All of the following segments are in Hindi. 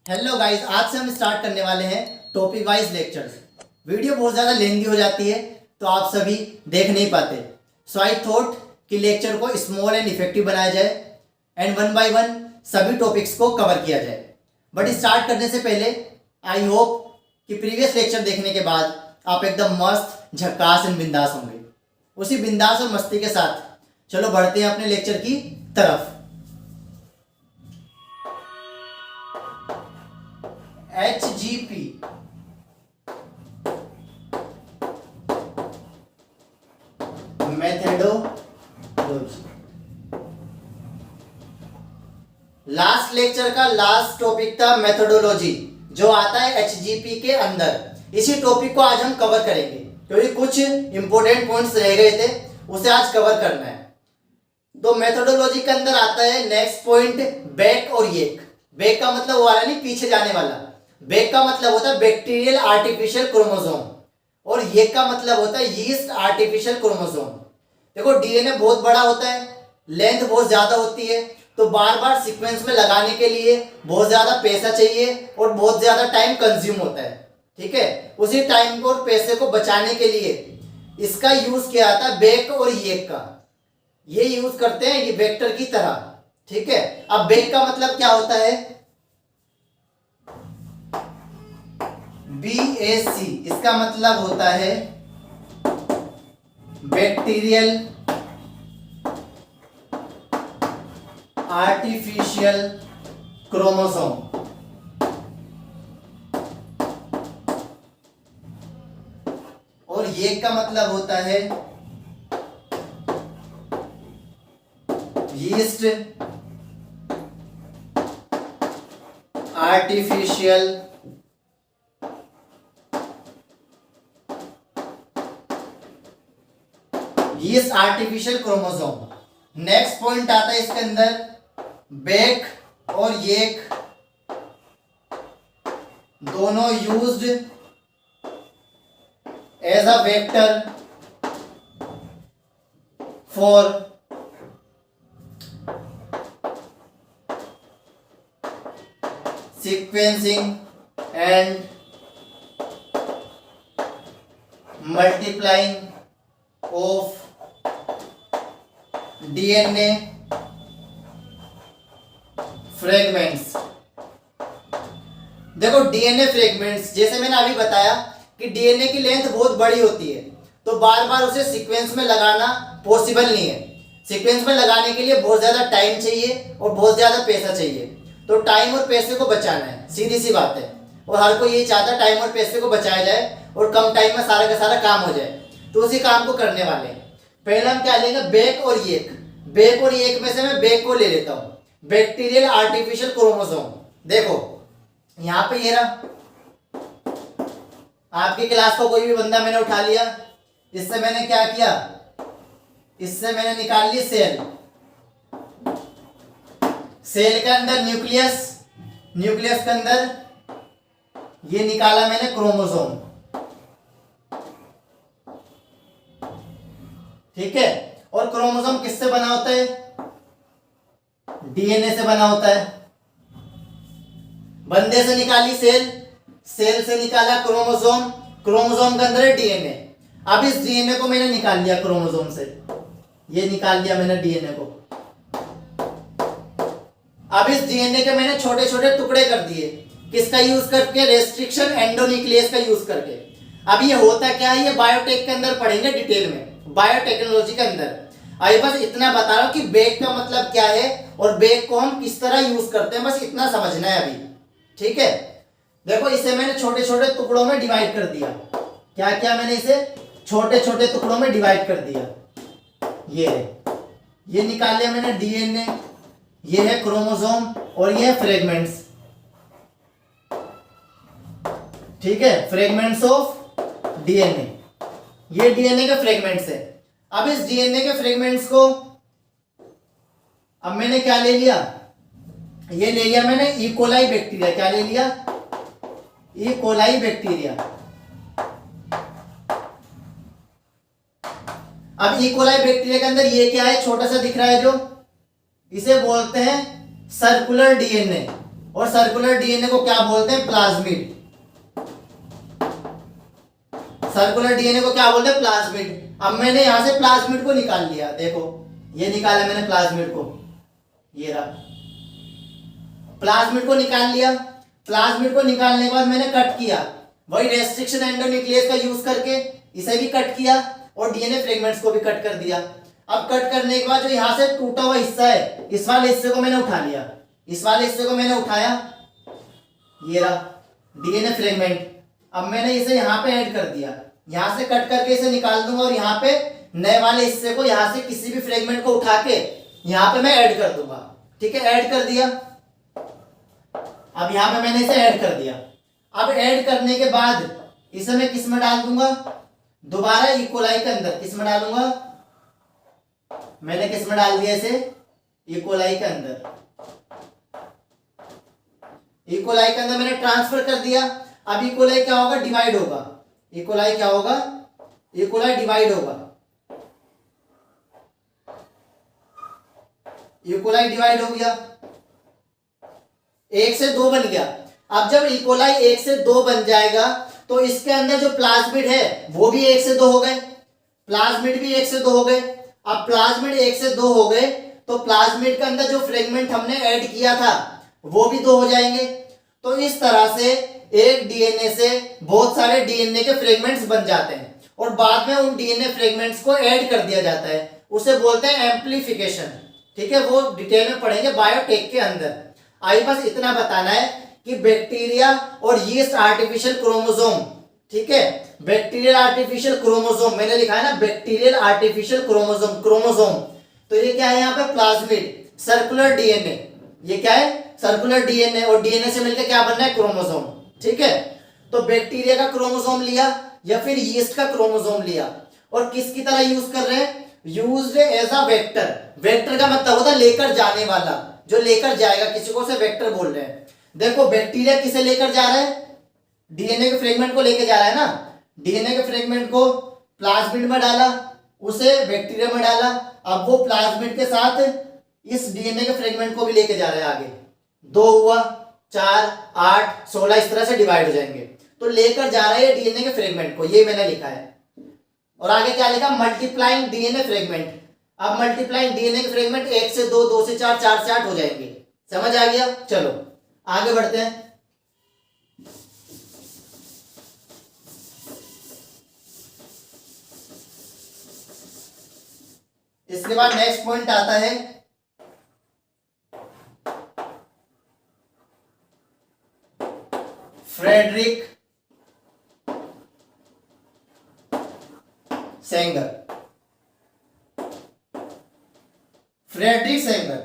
हेलो गाइस, आज से हम स्टार्ट करने वाले हैं टॉपिक वाइज लेक्चर्स। वीडियो बहुत ज़्यादा लेंथी हो जाती है तो आप सभी देख नहीं पाते। सो आई थॉट कि लेक्चर को स्मॉल एंड इफेक्टिव बनाया जाए एंड वन बाय वन सभी टॉपिक्स को कवर किया जाए। बट स्टार्ट करने से पहले आई होप कि प्रीवियस लेक्चर देखने के बाद आप एकदम मस्त झक्कास एंड बिंदास होंगे। उसी बिंदास और मस्ती के साथ चलो बढ़ते हैं अपने लेक्चर की तरफ। HGP methodology. लास्ट लेक्चर का लास्ट टॉपिक था मेथडोलॉजी, जो आता है HGP के अंदर। इसी टॉपिक को आज हम कवर करेंगे क्योंकि कुछ इंपॉर्टेंट पॉइंट्स रह गए थे, उसे आज कवर करना है। तो मेथडोलॉजी के अंदर आता है नेक्स्ट पॉइंट बैक और येक। बैक का मतलब वो वाला नहीं, पीछे जाने वाला। बैक का मतलब होता है बैक्टीरियल आर्टिफिशियल क्रोमोसोम और ये का मतलब होता है यीस्ट आर्टिफिशियल क्रोमोसोम। देखो डीएनए बहुत बड़ा होता है, लेंथ बहुत ज्यादा होती है, तो बार बार सीक्वेंस में लगाने के लिए बहुत ज्यादा पैसा चाहिए और बहुत ज्यादा टाइम कंज्यूम होता है। ठीक है, उसी टाइम को और पैसे को बचाने के लिए इसका यूज किया जाता है बैक और येक का। ये यूज करते हैं ये वेक्टर की तरह। ठीक है, अब बैक का मतलब क्या होता है? BAC, इसका मतलब होता है बैक्टीरियल आर्टिफिशियल क्रोमोसोम। और ये का मतलब होता है yeast artificial yeast artificial chromosome. Next point आता है इसके अंदर बैक और येक दोनों used as a vector for sequencing and multiplying of DNA fragments. देखो डीएनए फ्रेगमेंट्स, जैसे मैंने अभी बताया कि डीएनए की लेंथ बहुत बड़ी होती है, तो बार बार उसे सीक्वेंस में लगाना पॉसिबल नहीं है। सीक्वेंस में लगाने के लिए बहुत ज्यादा टाइम चाहिए और बहुत ज्यादा पैसा चाहिए। तो टाइम और पैसे को बचाना है, सीधी सी बात है। और हर कोई यही चाहता है टाइम और पैसे को बचाया जाए और कम टाइम में सारा का सारा काम हो जाए। तो उसी काम को करने वाले हैं। पहले हम क्या लेंगे, बैक और येक। बैक और येक में से मैं बैक को ले लेता हूं, बैक्टीरियल आर्टिफिशियल क्रोमोसोम। देखो यहां पे ये रहा, आपकी क्लास को कोई भी बंदा मैंने उठा लिया, इससे मैंने क्या किया, इससे मैंने निकाल ली सेल। सेल के अंदर न्यूक्लियस, न्यूक्लियस के अंदर ये निकाला मैंने क्रोमोसोम। ठीक है, और क्रोमोसोम किससे बना होता है? डीएनए से बना होता है। बंदे से निकाली सेल, सेल से निकाला क्रोमोसोम, क्रोमोसोम के अंदर है डीएनए। अब इस डीएनए को मैंने निकाल लिया क्रोमोसोम से, ये निकाल लिया मैंने डीएनए को। अब इस डीएनए के मैंने छोटे छोटे टुकड़े कर दिए, किसका यूज करके? रेस्ट्रिक्शन एंडोन्यूक्लियस का यूज करके। अब ये होता क्या है, ये बायोटेक के अंदर पढ़ेंगे डिटेल में, बायोटेक्नोलॉजी के अंदर। अभी बस इतना बता रहा हूं कि बैक का मतलब क्या है और बैक को हम किस तरह यूज करते हैं, बस इतना समझना है अभी। ठीक है, देखो इसे मैंने छोटे छोटे टुकड़ों में डिवाइड कर दिया। क्या किया मैंने? इसे छोटे छोटे टुकड़ों में डिवाइड कर दिया। ये निकाल लिया मैंने डीएनए, ये है क्रोमोसोम और ये है फ्रेगमेंट्स। ठीक है, फ्रेगमेंट्स ऑफ डीएनए, ये डीएनए के फ्रेगमेंट्स है। अब इस डीएनए के फ्रेगमेंट्स को अब मैंने क्या ले लिया, ये ले लिया मैंने इकोलाई बैक्टीरिया। क्या ले लिया? E coli bacteria. अब इकोलाई बैक्टीरिया के अंदर ये क्या है, छोटा सा दिख रहा है जो, इसे बोलते हैं सर्कुलर डीएनए। और सर्कुलर डीएनए को क्या बोलते हैं? प्लाज्मिड। सर्कुलर डीएनए को क्या बोलते हैं? प्लाज्मिड। अब मैंने यहां से प्लाज्मिड को निकाल लिया, देखो ये निकाला मैंने प्लाज्मिड को, ये रहा प्लाज्मिड को निकाल लिया। प्लाज्मिड को निकालने के बाद मैंने कट किया, वही रेस्ट्रिक्शन एंडोन्यूक्लियस का यूज करके इसे भी कट किया और डीएनए फ्रेगमेंट्स को भी कट कर दिया। अब कट करने के बाद जो यहां से टूटा हुआ हिस्सा है, इस वाले हिस्से को मैंने उठा लिया, इस वाले हिस्से को मैंने उठाया, ये रहा डीएनए फ्रेगमेंट। अब मैंने इसे यहाँ पे ऐड कर दिया, यहां से कट करके इसे निकाल दूंगा और यहाँ पे नए वाले हिस्से को यहां से किसी भी फ्रेगमेंट को उठा के यहाँ पे मैं ऐड कर दूंगा। ठीक है, ऐड कर दिया। अब यहाँ पे मैंने इसे ऐड कर दिया। अब ऐड करने के बाद इसे मैं किस में डाल दूंगा? दोबारा इकोलाई के अंदर। किस में डालूंगा? मैंने किस में डाल दिया इसे? इकोलाई के अंदर। इकोलाई के अंदर मैंने ट्रांसफर कर दिया। अब इकोलाई क्या होगा? डिवाइड होगा। इकोलाई क्या होगा? इकोलाई डिवाइड होगा। इकोलाई डिवाइड हो गया, 1 से 2 बन गया। अब जब इकोलाई 1 से 2 बन जाएगा तो इसके अंदर जो प्लाज्मिड है वो भी 1 से 2 हो गए, प्लाज्मिड भी 1 से 2 हो गए। अब प्लाज्मिड 1 से 2 हो गए तो प्लाज्मिड के अंदर जो फ्रेगमेंट हमने ऐड किया था वो भी 2 हो जाएंगे। तो इस तरह से एक डीएनए से बहुत सारे डीएनए के फ्रेगमेंट्स बन जाते हैं और बाद में उन डीएनए फ्रेगमेंट्स को ऐड कर दिया जाता है, उसे बोलते हैं एम्प्लीफिकेशन। ठीक है, वो डिटेल में पढ़ेंगे बायोटेक के अंदर। आई बस इतना बताना है कि बैक्टीरिया और यीस्ट आर्टिफिशियल क्रोमोसोम, ठीक है, बैक्टीरियल आर्टिफिशियल क्रोमोसोम मैंने लिखा है ना, बैक्टीरियल आर्टिफिशियल क्रोमोसोम, क्रोमोसोम। तो ये क्या है यहाँ पे? प्लाज्मिड। सर्कुलर डीएनए, ये क्या है? सर्कुलर डीएनए, और डीएनए से मिलकर क्या बन रहा है? क्रोमोसोम। ठीक है, तो बैक्टीरिया का क्रोमोसोम लिया या फिर यीस्ट का क्रोमोसोम लिया और किसकी तरह यूज कर रहे हैं? Used as a vector. Vector का मतलब होता है लेकर जाने वाला, जो लेकर जाएगा किसी को, उसे वेक्टर बोल रहे हैं। देखो बैक्टीरिया किसे लेकर जा रहा है? डीएनए के फ्रेगमेंट को लेकर जा रहा है ना। डीएनए के फ्रेगमेंट को प्लाज्मिड में डाला, उसे बैक्टीरिया में डाला, अब वो प्लाज्मिड के साथ इस डीएनए के फ्रेगमेंट को भी लेके जा रहा है आगे। 2 हुआ, 4, 8, 16 इस तरह से डिवाइड हो जाएंगे। तो लेकर जा रहा है डीएनए के फ्रेगमेंट को, ये मैंने लिखा है। और आगे क्या लिखा? Multiplying DNA fragment. अब मल्टीप्लाइंग डीएनए के फ्रेगमेंट 1 से 2, 2 से 4, 4 से 8 हो जाएंगे। समझ आ गया? चलो आगे बढ़ते हैं। इसके बाद नेक्स्ट पॉइंट आता है फ्रेडरिक सेंगर। Frederick Sanger.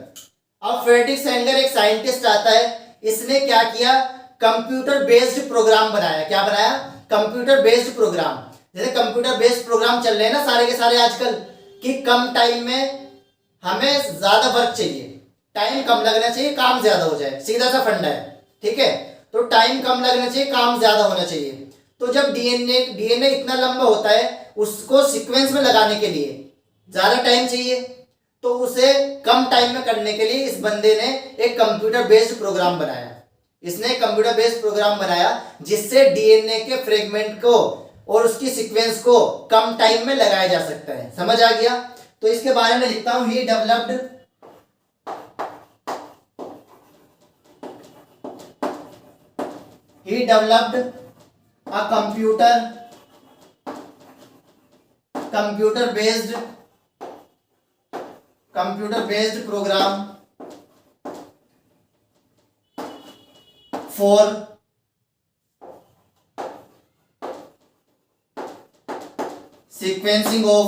अब फ्रेडरिक सेंगर एक साइंटिस्ट आता है, इसने क्या किया? कंप्यूटर बेस्ड प्रोग्राम बनाया। क्या बनाया? Computer based program. जैसे कंप्यूटर बेस्ड प्रोग्राम चल रहे हैं ना सारे के सारे आजकल, कि कम टाइम में हमें ज्यादा वर्क चाहिए, टाइम कम लगना चाहिए, काम ज्यादा हो जाए, सीधा सा फंडा है। ठीक है, तो टाइम कम लगना चाहिए, काम ज्यादा होना चाहिए। तो जब डीएनए इतना लंबा होता है, उसको सीक्वेंस में लगाने के लिए ज्यादा टाइम चाहिए, तो उसे कम टाइम में करने के लिए इस बंदे ने एक कंप्यूटर बेस्ड प्रोग्राम बनाया। इसने कंप्यूटर बेस्ड प्रोग्राम बनाया जिससे डीएनए के फ्रेगमेंट को और उसकी सीक्वेंस को कम टाइम में लगाया जा सकता है। समझ आ गया? तो इसके बारे में लिखता हूं, he developed a computer based program for sequencing of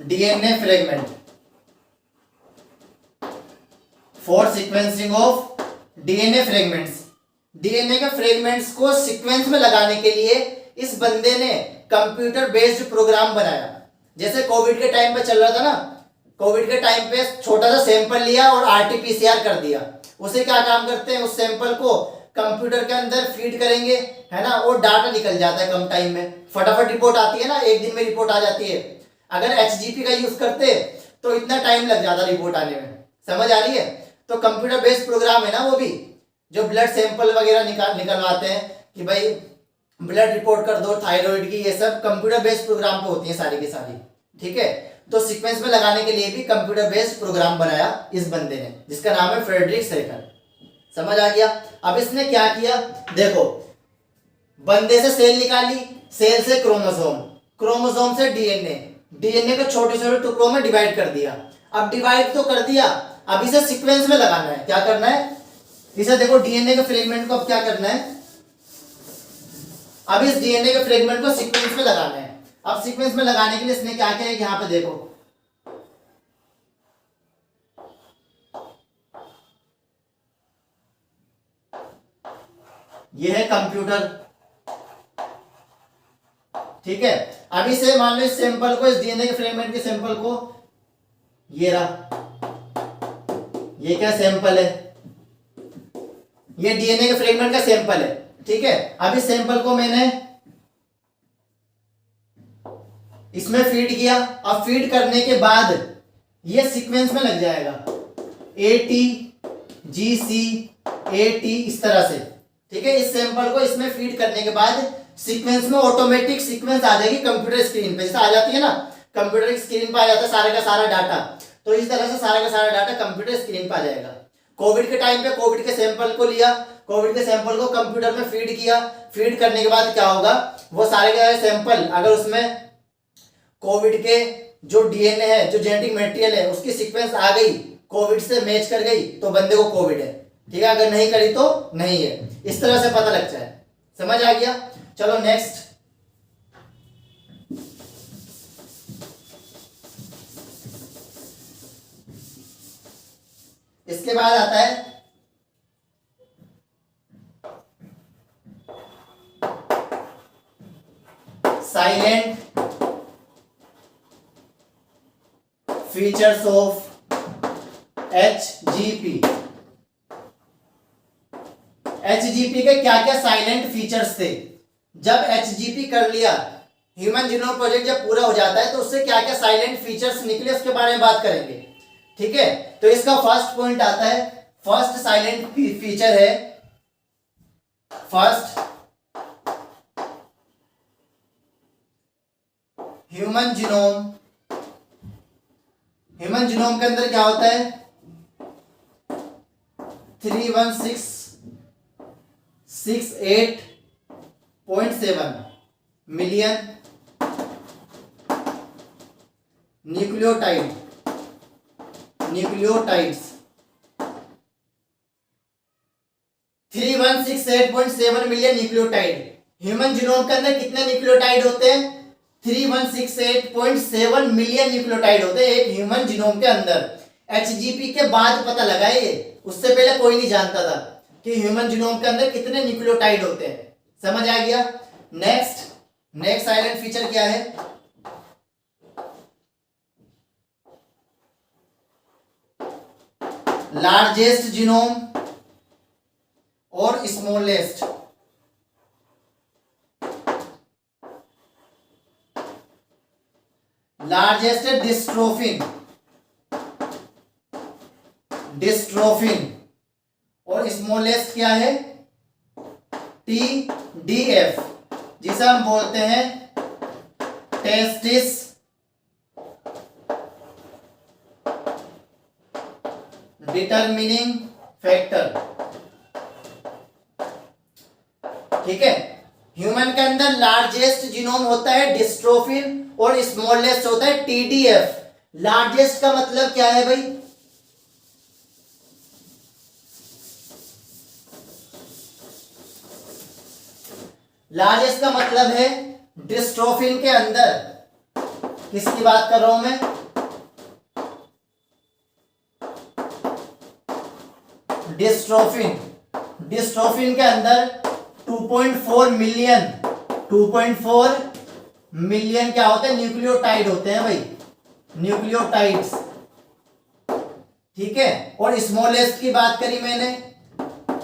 DNA fragment, for sequencing of DNA fragments. DNA के फ्रेगमेंट्स को सीक्वेंस में लगाने के लिए इस बंदे ने कंप्यूटर बेस्ड प्रोग्राम बनाया। जैसे कोविड के टाइम पे चल रहा था ना, कोविड के टाइम पे छोटा सा सैंपल लिया और आरटीपीसीआर कर दिया। उसे क्या काम करते हैं? उस सैंपल को कंप्यूटर के अंदर फीड करेंगे, है ना, और डाटा निकल जाता है कम टाइम में, फटाफट रिपोर्ट आती है ना, 1 दिन में रिपोर्ट आ जाती है। अगर एचजीपी का यूज करते तो इतना टाइम लग जाता रिपोर्ट आने में। समझ आ रही है? तो कंप्यूटर बेस्ड प्रोग्राम है ना वो भी, जो ब्लड सैंपल वगैरह निकलवाते हैं कि भाई ब्लड रिपोर्ट कर दो थायराइड की, ये सब कंप्यूटर बेस्ड प्रोग्राम पे होती है सारी की सारी। ठीक है, तो सीक्वेंस में लगाने के लिए भी कंप्यूटर बेस्ड प्रोग्राम बनाया इस बंदे ने, जिसका नाम है फ्रेडरिक शेकर। समझ आ गया। अब इसने क्या किया, देखो बंदे से सेल निकाली, सेल से क्रोमोसोम, क्रोमोसोम से डीएनए, डीएनए को छोटे छोटे टुकड़ों में डिवाइड कर दिया। अब डिवाइड तो कर दिया, अब इसे सीक्वेंस में लगाना है। क्या करना है, इसे देखो डीएनए के फ्रेगमेंट को अब क्या करना है, अब इस डीएनए के फ्रेगमेंट को सीक्वेंस में लगाना है। अब सीक्वेंस में लगाने के लिए इसने क्या किया, यहां पे देखो ये है कंप्यूटर। ठीक है, अब इसे मान लो इस सैंपल को, इस डीएनए के फ्रेगमेंट के सैंपल को, ये रहा, ये क्या सैंपल है, ये डीएनए के फ्रेगमेंट का सैंपल है। ठीक है, अब इस सैंपल को मैंने इसमें फीड किया। अब फीड करने के बाद ये सीक्वेंस में लग जाएगा, AT GC AT इस तरह से। ठीक है, इस सैंपल को इसमें फीड करने के बाद सीक्वेंस में ऑटोमेटिक सीक्वेंस आ जाएगी कंप्यूटर स्क्रीन पे, जैसे आ जाती है ना, कंप्यूटर स्क्रीन पे आ जाता है सारे का सारा डाटा, तो इस तरह से सारा का सारा डाटा कंप्यूटर स्क्रीन पे आ जाएगा। कोविड के टाइम पे कोविड के सैंपल को लिया, कोविड के सैंपल को कंप्यूटर में फीड किया, फीड करने के बाद क्या होगा, वो सारे के सारे सैंपल अगर उसमें कोविड के जो डीएनए है, जो जेनेटिक मटेरियल है, उसकी सीक्वेंस आ गई, कोविड से मैच कर गई, तो बंदे को कोविड है। ठीक है, अगर नहीं करी तो नहीं है। इस तरह से पता लग जाए। समझ आ गया। चलो नेक्स्ट, इसके बाद आता है salient features of HGP। HGP के क्या क्या साइलेंट फीचर्स थे। जब HGP कर लिया, ह्यूमन जीनोम प्रोजेक्ट जब पूरा हो जाता है, तो उससे क्या क्या साइलेंट फीचर्स निकले उसके बारे में बात करेंगे। ठीक है, तो इसका फर्स्ट पॉइंट आता है, फर्स्ट साइलेंट फीचर है, first human genome. Human genome के अंदर क्या होता है, 31668.7 million nucleotides. 3168.7 million nucleotide. Human genome के अंदर कितने न्यूक्लियोटाइड होते हैं, 3168.7 मिलियन न्यूक्लियोटाइड होते हैं एक ह्यूमन जीनोम के अंदर। HGP के बाद पता लगा ये, उससे पहले कोई नहीं जानता था कि ह्यूमन जीनोम के अंदर कितने न्यूक्लियोटाइड होते हैं। समझ आ गया। नेक्स्ट साइलेंट फीचर क्या है, लार्जेस्ट जीनोम और स्मॉलेस्ट। लार्जेस्ट है डिस्ट्रोफिन और स्मॉलेस्ट क्या है, TDF, जिसे हम बोलते हैं टेस्टिस डिटरमिनिंग फैक्टर। ठीक है, ह्यूमन के अंदर लार्जेस्ट जीनोम होता है डिस्ट्रोफिन और स्मॉलेस्ट होता है TDF। लार्जेस्ट का मतलब क्या है भाई, लार्जेस्ट का मतलब है डिस्ट्रोफिन के अंदर, किसकी बात कर रहा हूं मैं, डिस्ट्रोफिन के अंदर 2.4 मिलियन क्या होते हैं, न्यूक्लियोटाइड होते हैं भाई, न्यूक्लियोटाइड्स। ठीक है, और स्मॉलेस्ट की बात करी मैंने,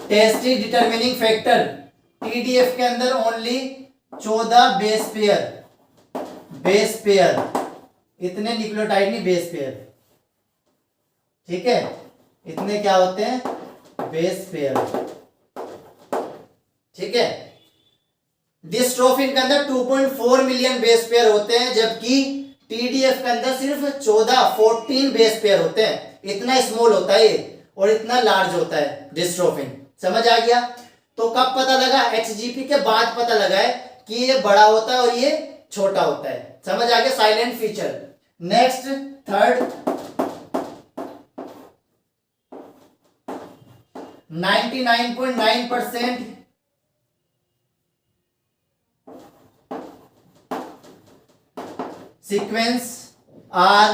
टेस्टी डिटरमिनिंग फैक्टर, TDF के अंदर ओनली 14 बेस पेयर, इतने न्यूक्लियोटाइड नहीं, बेस पेयर। ठीक है, इतने क्या होते हैं, बेस पेयर। ठीक है, डिस्ट्रोफिन के अंदर 2.4 मिलियन बेस पेयर होते हैं, जबकि टीडीएफ के अंदर सिर्फ 14 बेस पेयर होते हैं। इतना स्मॉल होता है ये और इतना लार्ज होता है डिस्ट्रोफिन। समझ आ गया? तो कब पता लगा? एचजीपी के बाद पता लगा है कि ये बड़ा होता है और ये छोटा होता है। समझ आ गया? Silent feature. Next, third, 99.9% sequence are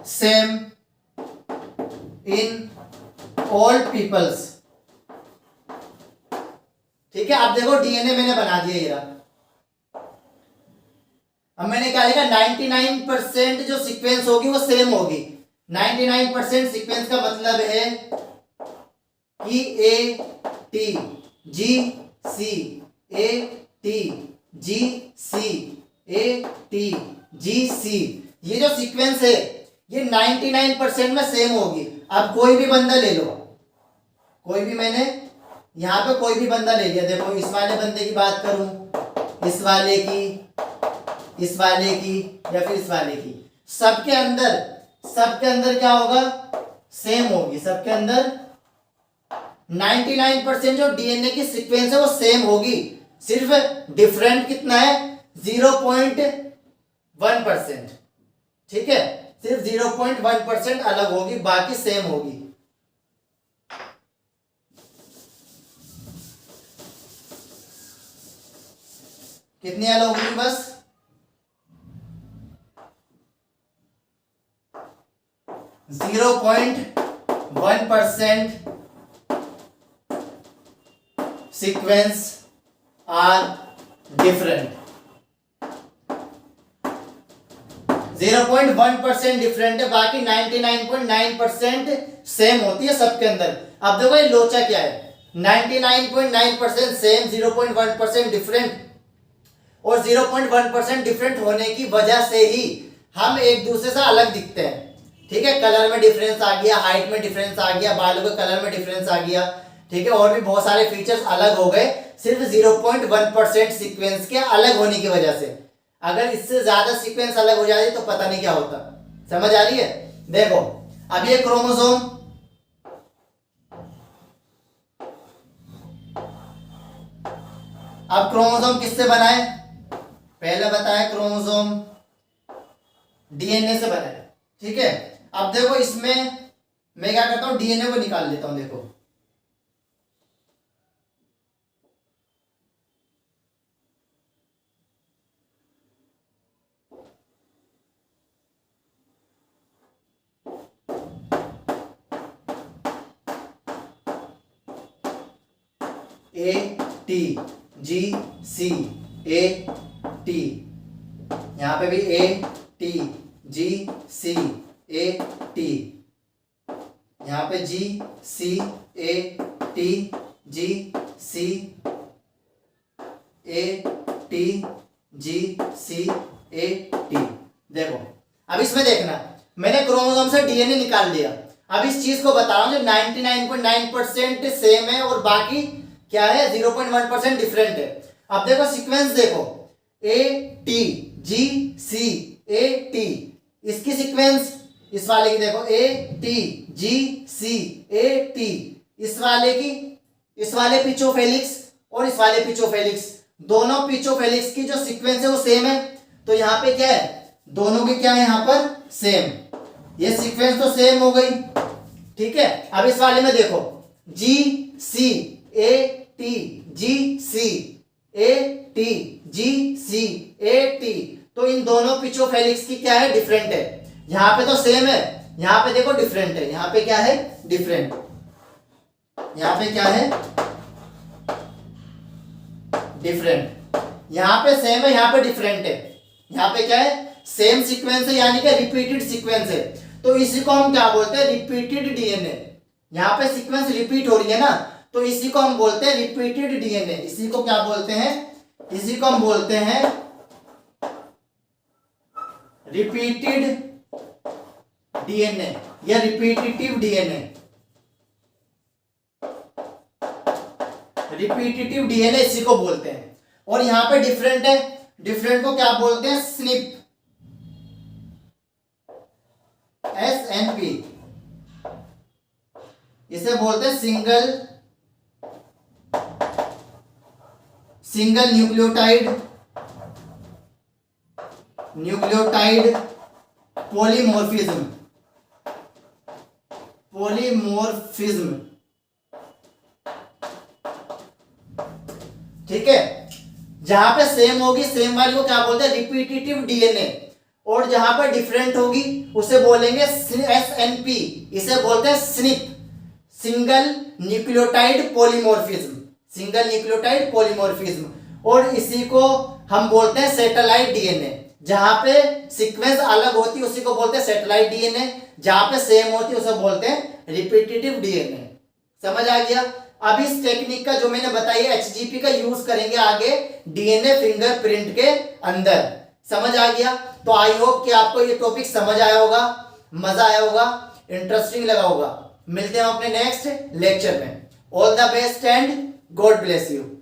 same in all peoples। ठीक है, अब देखो डीएनए मैंने बना दिया ये रहा। अब मैंने क्या लिखा? 99% जो सीक्वेंस होगी वो सेम होगी। 99% सीक्वेंस का मतलब है कि A T G C, A T G C, A T G C, ये जो सीक्वेंस है ये 99% में सेम होगी। अब कोई भी बंदा ले लो, कोई भी, मैंने यहाँ पे कोई भी बंदा ले लिया। देखो इस वाले बंदे की बात करूं, इस वाले की, इस वाले की, या फिर इस वाले की, सबके अंदर क्या होगा? सेम होगी। सबके अंदर 99% जो डीएनए की सीक्वेंस है वो सेम होगी। सिर्फ डिफरेंट कितना है? 0.1%। ठीक है, सिर्फ 0.1% अलग होगी, बाकी सेम होगी। कितनी अलग होगी? बस 0.1% sequence are different। 0.1% डिफरेंट है, बाकी 99.9% सेम होती है सबके अंदर। अब देखो ये लोचा क्या है? 99.9% सेम, 0.1% डिफरेंट, और 0.1% डिफरेंट होने की वजह से ही हम एक दूसरे से अलग दिखते हैं। ठीक है, कलर में डिफरेंस आ गया, हाइट में डिफरेंस आ गया, बालों के कलर में डिफरेंस आ गया। ठीक है, और भी बहुत सारे फीचर्स अलग हो गए सिर्फ 0.1% सीक्वेंस के अलग होने की वजह से। अगर इससे ज्यादा सीक्वेंस अलग हो जाती तो पता नहीं क्या होता। समझ आ रही है? देखो अब ये क्रोमोसोम, अब क्रोमोसोम किससे बना है? पहले बताया क्रोमोसोम डीएनए से बना है। ठीक है, अब देखो इसमें मैं क्या करता हूं, डीएनए को निकाल लेता हूं। देखो A T G C, A T, यहां पे भी ए T G C, A T, यहां पे G C, A T G C, A T G C, A T. देखो अब इसमें देखना, मैंने क्रोमोसोम से डीएनए निकाल लिया। अब इस चीज को बता रहा हूं जो 99.9% सेम है और बाकी क्या है? 0.1% डिफरेंट है। अब देखो सीक्वेंस देखो, A T G C, A T, इसकी सीक्वेंस, इस वाले की देखो, A T G C, A T, इस वाले की, इस वाले पिचोफेलिक्स और इस वाले पिचोफेलिक्स, दोनों पिचोफेलिक्स की जो सीक्वेंस है वो सेम है। तो यहाँ पे क्या है? दोनों की क्या है? यहाँ पर सेम, ये सीक्वेंस तो सेम हो गई। ठीक है, अब इस वाले में देखो, G C, A T G C, A T G C, A T, तो इन दोनों पिचोफेलिक्स की क्या है? डिफरेंट है। यहां पे तो सेम है, यहां पे देखो डिफरेंट है। यहां पे क्या है? डिफरेंट। यहां पे क्या है? डिफरेंट। यहां पे सेम है, यहां पे डिफरेंट है। यहां पे क्या है? सेम सीक्वेंस है, यानी कि रिपीटेड सीक्वेंस है। तो इसी को हम क्या बोलते हैं? Repeated DNA. यहां पे सीक्वेंस रिपीट हो रही है ना, तो इसी को हम बोलते हैं रिपीटेड डीएनए। इसी को क्या बोलते हैं? इसी को हम बोलते हैं रिपीटेड डीएनए। या रिपीटिटिव डीएनए। रिपीटिटिव डीएनए इसी को बोलते हैं। और यहां पे डिफरेंट है, डिफरेंट को क्या बोलते हैं? Snip, SNP। इसे बोलते हैं सिंगल न्यूक्लियोटाइड पॉलीमोर्फिज्म। ठीक है, जहां पे सेम होगी, सेम वाली को क्या बोलते हैं? Repetitive DNA. और जहां पर डिफरेंट होगी उसे बोलेंगे SNP, इसे बोलते हैं स्निप, सिंगल न्यूक्लियोटाइड पॉलीमोर्फिज्म। और इसी को हम बोलते हैं सैटेलाइट डीएनए। जहां पे सीक्वेंस अलग होती है उसी को बोलते हैं सैटेलाइट डीएनए, जहां पे सेम होती है उसे बोलते हैं रिपीटिटिव डीएनए। समझ आ गया? अब इस टेक्निक का जो मैंने बताई है HGP का यूज करेंगे आगे डीएनए फिंगरप्रिंट के अंदर। समझ आ गया? तो आई होप कि आपको ये टॉपिक समझ आया होगा, मजा आया होगा, इंटरेस्टिंग लगा होगा। मिलते हैं अपने नेक्स्ट लेक्चर में। All the best and God bless you.